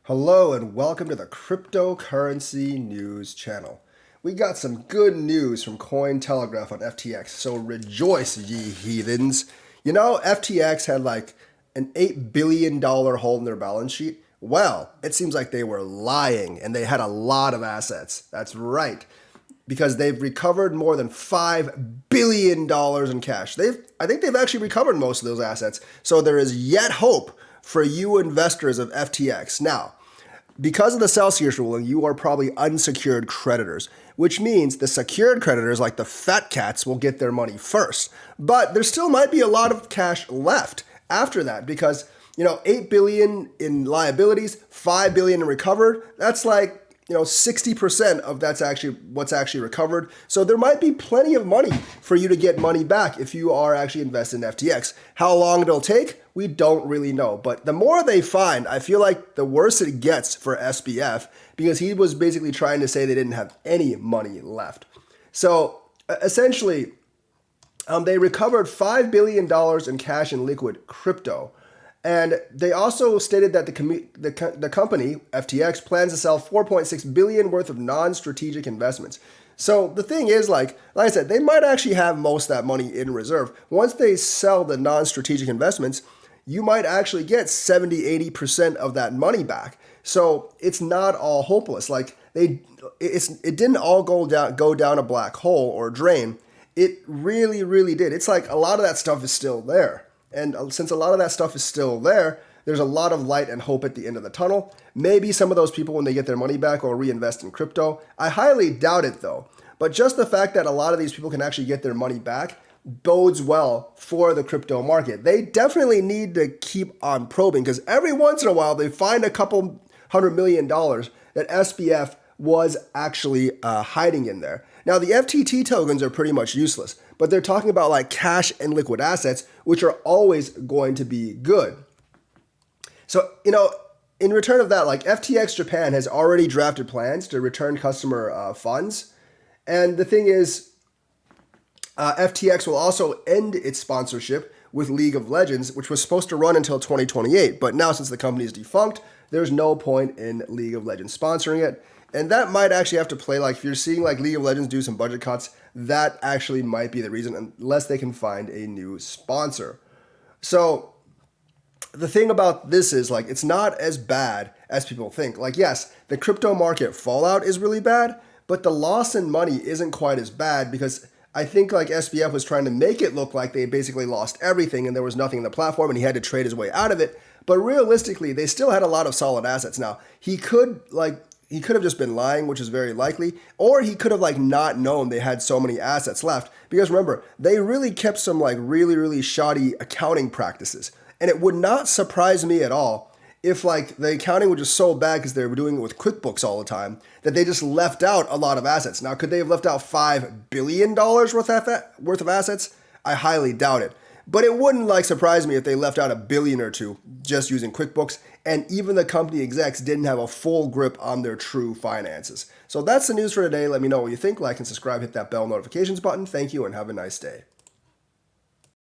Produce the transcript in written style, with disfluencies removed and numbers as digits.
Hello and welcome to the Cryptocurrency News channel. We got some good news from Cointelegraph on FTX, so rejoice ye heathens. You know, FTX had like an $8 billion hole in their balance sheet. Well, it seems like they were lying and they had a lot of assets. That's right, because they've recovered more than $5 billion in cash. I think they've actually recovered most of those assets, so there is yet hope for you investors of FTX. Now, because of the Celsius ruling, you are probably unsecured creditors, which means the secured creditors, like the fat cats, will get their money first. But there still might be a lot of cash left after that because, 8 billion in liabilities, 5 billion in recovered, that's like 60% of that's actually what's actually recovered. So there might be plenty of money for you to get money back if you are actually invested in FTX. How long it'll take, we don't really know. But the more they find, I feel like the worse it gets for SBF because he was basically trying to say they didn't have any money left. So essentially, they recovered $5 billion in cash and liquid crypto. And they also stated that the company, FTX, plans to sell $4.6 billion worth of non-strategic investments. So the thing is, like I said, they might actually have most of that money in reserve. Once they sell the non-strategic investments, you might actually get 70-80% of that money back. So it's not all hopeless. Like it didn't all go down a black hole or drain. It really, really did. It's like a lot of that stuff is still there. And since a lot of that stuff is still there, there's a lot of light and hope at the end of the tunnel. Maybe some of those people, when they get their money back, will reinvest in crypto. I highly doubt it, though. But just the fact that a lot of these people can actually get their money back bodes well for the crypto market. They definitely need to keep on probing because every once in a while, they find a couple $100 million that SBF was actually hiding in there. Now, the FTT tokens are pretty much useless, but they're talking about like cash and liquid assets, which are always going to be good. So, in return of that, like FTX Japan has already drafted plans to return customer funds. And the thing is, FTX will also end its sponsorship with League of Legends, which was supposed to run until 2028. But now, since the company is defunct, there's no point in League of Legends sponsoring it. And that might actually have to play, like if you're seeing like League of Legends do some budget cuts, that actually might be the reason unless they can find a new sponsor. So the thing about this is like, it's not as bad as people think. Like, yes, the crypto market fallout is really bad, but the loss in money isn't quite as bad because I think like SBF was trying to make it look like they basically lost everything and there was nothing in the platform and he had to trade his way out of it. But realistically, they still had a lot of solid assets. Now, he could have just been lying, which is very likely, or he could have like not known they had so many assets left. Because remember, they really kept some like really, really shoddy accounting practices. And it would not surprise me at all if like the accounting was just so bad because they were doing it with QuickBooks all the time that they just left out a lot of assets. Now, could they have left out $5 billion worth of assets? I highly doubt it. But it wouldn't like surprise me if they left out $1 billion or $2 just using QuickBooks, and even the company execs didn't have a full grip on their true finances. So that's the news for today. Let me know what you think. Like and subscribe, hit that bell notifications button. Thank you and have a nice day.